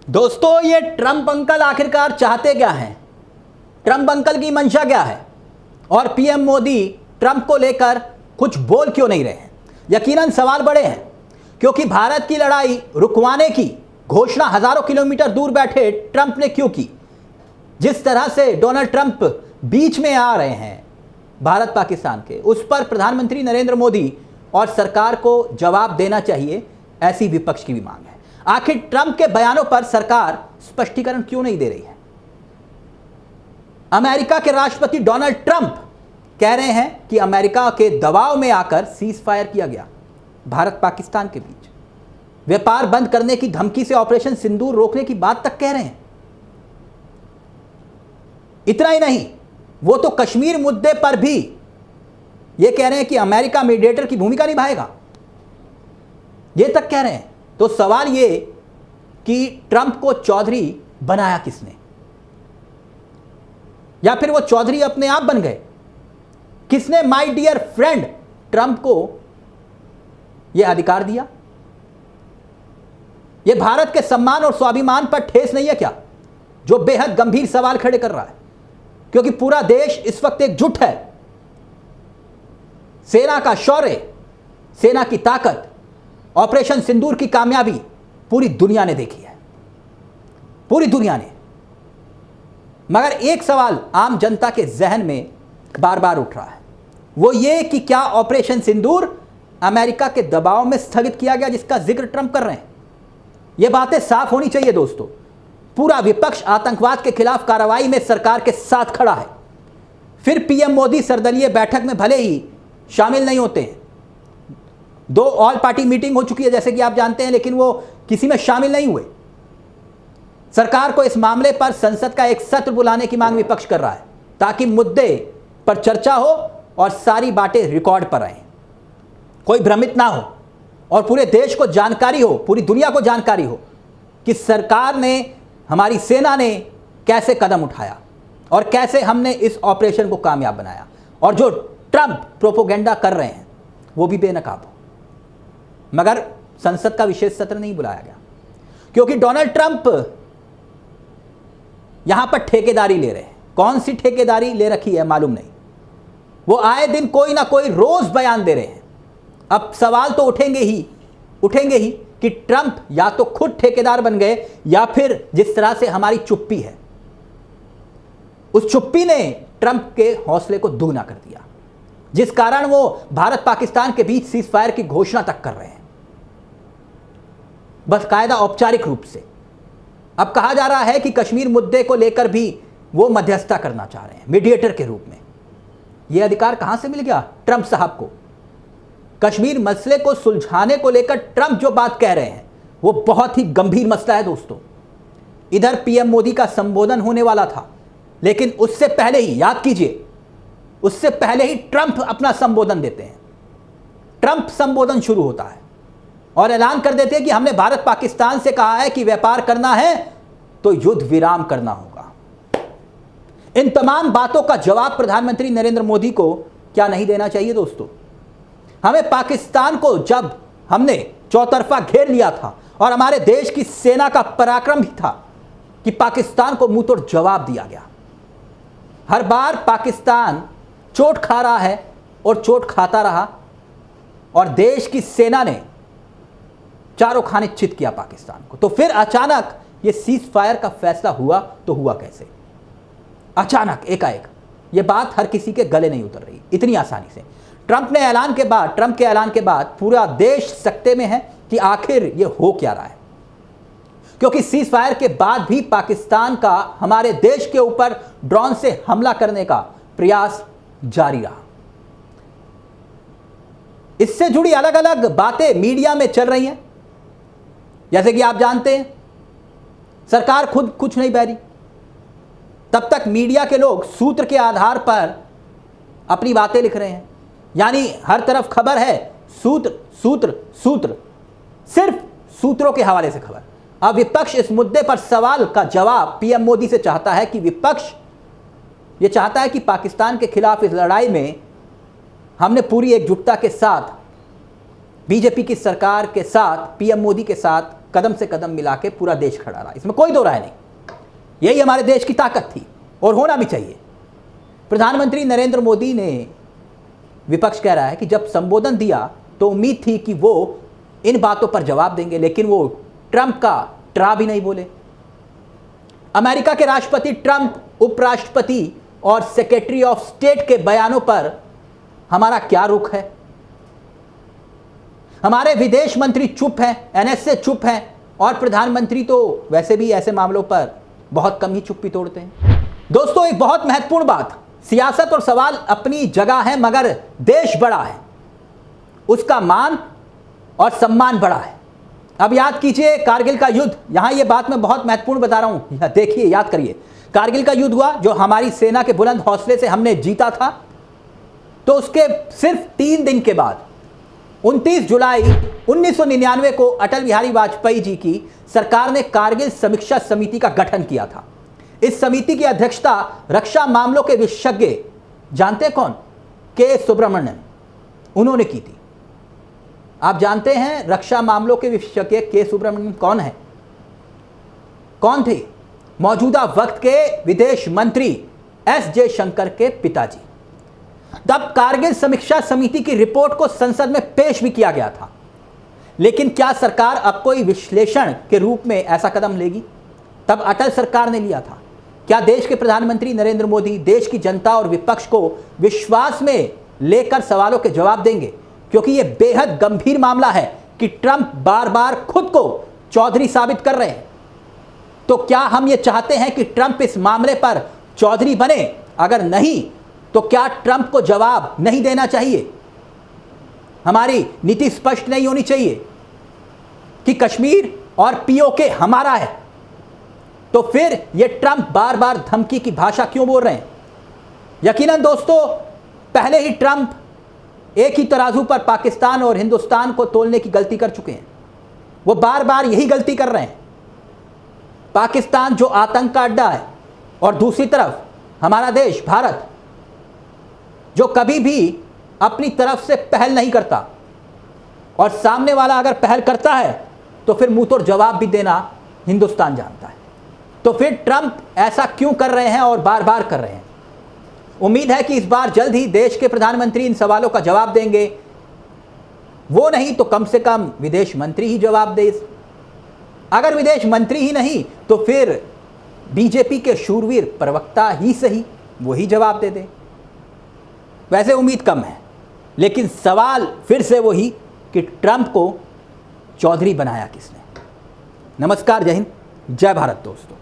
दोस्तों, ये Trump uncle आखिरकार चाहते क्या हैं? ट्रंप अंकल की मंशा क्या है? और पीएम मोदी ट्रंप को लेकर कुछ बोल क्यों नहीं रहे हैं? यकीनन सवाल बड़े हैं, क्योंकि भारत की लड़ाई रुकवाने की घोषणा हजारों किलोमीटर दूर बैठे ट्रंप ने क्यों की? जिस तरह से डोनाल्ड ट्रंप बीच में आ रहे हैं भारत पाकिस्तान के, उस पर प्रधानमंत्री नरेंद्र मोदी और सरकार को जवाब देना चाहिए, ऐसी विपक्ष की भी मांग है। आखिर ट्रंप के बयानों पर सरकार स्पष्टीकरण क्यों नहीं दे रही है? अमेरिका के राष्ट्रपति डोनाल्ड ट्रंप कह रहे हैं कि अमेरिका के दबाव में आकर सीज फायर किया गया भारत पाकिस्तान के बीच, व्यापार बंद करने की धमकी से ऑपरेशन सिंदूर रोकने की बात तक कह रहे हैं। इतना ही नहीं, वो तो कश्मीर मुद्दे पर भी यह कह रहे हैं कि अमेरिका मीडिएटर की भूमिका निभाएगा, यह तक कह रहे हैं। तो सवाल यह कि ट्रंप को चौधरी बनाया किसने, या फिर वो चौधरी अपने आप बन गए? किसने माय डियर फ्रेंड ट्रंप को यह अधिकार दिया? यह भारत के सम्मान और स्वाभिमान पर ठेस नहीं है क्या, जो बेहद गंभीर सवाल खड़े कर रहा है? क्योंकि पूरा देश इस वक्त एकजुट है। सेना का शौर्य, सेना की ताकत, ऑपरेशन सिंदूर की कामयाबी पूरी दुनिया ने देखी है, पूरी दुनिया ने। मगर एक सवाल आम जनता के जहन में बार बार उठ रहा है, वो ये कि क्या ऑपरेशन सिंदूर अमेरिका के दबाव में स्थगित किया गया, जिसका जिक्र ट्रंप कर रहे हैं? ये बातें साफ होनी चाहिए दोस्तों। पूरा विपक्ष आतंकवाद के खिलाफ कार्रवाई में सरकार के साथ खड़ा है, फिर पीएम मोदी सर्वदलीय बैठक में भले ही शामिल नहीं होते हैं। 2 ऑल पार्टी मीटिंग हो चुकी है जैसे कि आप जानते हैं, लेकिन वो किसी में शामिल नहीं हुए। सरकार को इस मामले पर संसद का एक सत्र बुलाने की मांग विपक्ष कर रहा है, ताकि मुद्दे पर चर्चा हो और सारी बातें रिकॉर्ड पर आए, कोई भ्रमित ना हो और पूरे देश को जानकारी हो, पूरी दुनिया को जानकारी हो कि सरकार ने, हमारी सेना ने कैसे कदम उठाया और कैसे हमने इस ऑपरेशन को कामयाब बनाया, और जो ट्रंप प्रोपोगेंडा कर रहे हैं वो भी बेनकाब हो। मगर संसद का विशेष सत्र नहीं बुलाया गया, क्योंकि डोनाल्ड ट्रंप यहां पर ठेकेदारी ले रहे हैं। कौन सी ठेकेदारी ले रखी है मालूम नहीं, वो आए दिन कोई ना कोई रोज बयान दे रहे हैं। अब सवाल तो उठेंगे ही कि ट्रंप या तो खुद ठेकेदार बन गए, या फिर जिस तरह से हमारी चुप्पी है, उस चुप्पी ने ट्रंप के हौसले को दुगना कर दिया, जिस कारण वो भारत पाकिस्तान के बीच सीज फायर की घोषणा तक कर रहे हैं, बाकायदा औपचारिक रूप से। अब कहा जा रहा है कि कश्मीर मुद्दे को लेकर भी वो मध्यस्थता करना चाह रहे हैं मीडिएटर के रूप में। यह अधिकार कहां से मिल गया ट्रंप साहब को? कश्मीर मसले को सुलझाने को लेकर ट्रंप जो बात कह रहे हैं वो बहुत ही गंभीर मसला है दोस्तों। इधर पीएम मोदी का संबोधन होने वाला था, लेकिन उससे पहले ही, याद कीजिए, उससे पहले ही ट्रंप अपना संबोधन देते हैं। ट्रंप संबोधन शुरू होता है और ऐलान कर देते हैं कि हमने भारत पाकिस्तान से कहा है कि व्यापार करना है तो युद्ध विराम करना होगा। इन तमाम बातों का जवाब प्रधानमंत्री नरेंद्र मोदी को क्या नहीं देना चाहिए दोस्तों? हमें पाकिस्तान को जब हमने चौतरफा घेर लिया था और हमारे देश की सेना का पराक्रम भी था कि पाकिस्तान को मुंह तोड़ जवाब दिया गया। हर बार पाकिस्तान चोट खा रहा है और चोट खाता रहा, और देश की सेना ने चारों खाने चित किया पाकिस्तान को। तो फिर अचानक ये सीज फायर का फैसला हुआ, तो हुआ कैसे? अचानक एकाएक ये बात हर किसी के गले नहीं उतर रही इतनी आसानी से। ट्रंप के ऐलान के बाद पूरा देश सकते में है कि आखिर ये हो क्या रहा है, क्योंकि सीज फायर के बाद भी पाकिस्तान का हमारे देश के ऊपर ड्रोन से हमला करने का प्रयास जारी रहा। इससे जुड़ी अलग अलग बातें मीडिया में चल रही हैं। जैसे कि आप जानते हैं, सरकार खुद कुछ नहीं बह रही, तब तक मीडिया के लोग सूत्र के आधार पर अपनी बातें लिख रहे हैं। यानी हर तरफ खबर है, सूत्र सूत्र सूत्र, सिर्फ सूत्रों के हवाले से खबर। अब विपक्ष इस मुद्दे पर सवाल का जवाब पीएम मोदी से चाहता है कि विपक्ष ये चाहता है कि पाकिस्तान के खिलाफ इस लड़ाई में हमने पूरी एकजुटता के साथ बीजेपी की सरकार के साथ, पीएम मोदी के साथ कदम से कदम मिला के पूरा देश खड़ा रहा, इसमें कोई दो राय नहीं। यही हमारे देश की ताकत थी और होना भी चाहिए। प्रधानमंत्री नरेंद्र मोदी ने, विपक्ष कह रहा है कि जब संबोधन दिया तो उम्मीद थी कि वो इन बातों पर जवाब देंगे, लेकिन वो ट्रंप का ट्रा भी नहीं बोले। अमेरिका के राष्ट्रपति ट्रंप, उपराष्ट्रपति और सेक्रेटरी ऑफ स्टेट के बयानों पर हमारा क्या रुख है? हमारे विदेश मंत्री चुप हैं, एनएसए चुप हैं, और प्रधानमंत्री तो वैसे भी ऐसे मामलों पर बहुत कम ही चुप्पी तोड़ते हैं। दोस्तों, एक बहुत महत्वपूर्ण बात, सियासत और सवाल अपनी जगह है, मगर देश बड़ा है, उसका मान और सम्मान बड़ा है। अब याद कीजिए कारगिल का युद्ध, यहां ये बात मैं बहुत महत्वपूर्ण बता रहा हूं, देखिए, याद करिए। कारगिल का युद्ध हुआ जो हमारी सेना के बुलंद हौसले से हमने जीता था, तो उसके सिर्फ 3 दिन के बाद 29 जुलाई 1999 को अटल बिहारी वाजपेयी जी की सरकार ने कारगिल समीक्षा समिति का गठन किया था। इस समिति की अध्यक्षता रक्षा मामलों के विशेषज्ञ, जानते कौन? के सुब्रमण्यम, उन्होंने की थी। आप जानते हैं रक्षा मामलों के विशेषज्ञ के सुब्रमण्यम कौन है? कौन थे? मौजूदा वक्त के विदेश मंत्री एस जयशंकर के पिताजी। तब कारगिल समीक्षा समिति की रिपोर्ट को संसद में पेश भी किया गया था, लेकिन क्या सरकार अब कोई विश्लेषण के रूप में ऐसा कदम लेगी? तब अटल सरकार ने लिया था। क्या देश के प्रधानमंत्री नरेंद्र मोदी देश की जनता और विपक्ष को विश्वास में लेकर सवालों के जवाब देंगे? क्योंकि यह बेहद गंभीर मामला है कि ट्रंप बार बार खुद को चौधरी साबित कर रहे हैं। तो क्या हम ये चाहते हैं कि ट्रंप इस मामले पर चौधरी बने? अगर नहीं, तो क्या ट्रंप को जवाब नहीं देना चाहिए? हमारी नीति स्पष्ट नहीं होनी चाहिए कि कश्मीर और पीओके हमारा है, तो फिर ये ट्रंप बार बार धमकी की भाषा क्यों बोल रहे हैं? यकीनन दोस्तों, पहले ही ट्रंप एक ही तराजू पर पाकिस्तान और हिंदुस्तान को तोलने की गलती कर चुके हैं। वो बार बार यही गलती कर रहे हैं। पाकिस्तान जो आतंक का अड्डा है, और दूसरी तरफ हमारा देश भारत जो कभी भी अपनी तरफ से पहल नहीं करता, और सामने वाला अगर पहल करता है तो फिर मुंह तोड़ जवाब भी देना हिंदुस्तान जानता है। तो फिर ट्रंप ऐसा क्यों कर रहे हैं और बार बार कर रहे हैं? उम्मीद है कि इस बार जल्द ही देश के प्रधानमंत्री इन सवालों का जवाब देंगे। वो नहीं तो कम से कम विदेश मंत्री ही जवाब दे। अगर विदेश मंत्री ही नहीं तो फिर बीजेपी के शूरवीर प्रवक्ता ही सही, वही जवाब दे दे। वैसे उम्मीद कम है, लेकिन सवाल फिर से वही कि ट्रंप को चौधरी बनाया किसने? नमस्कार, जय हिंद, जय भारत दोस्तों।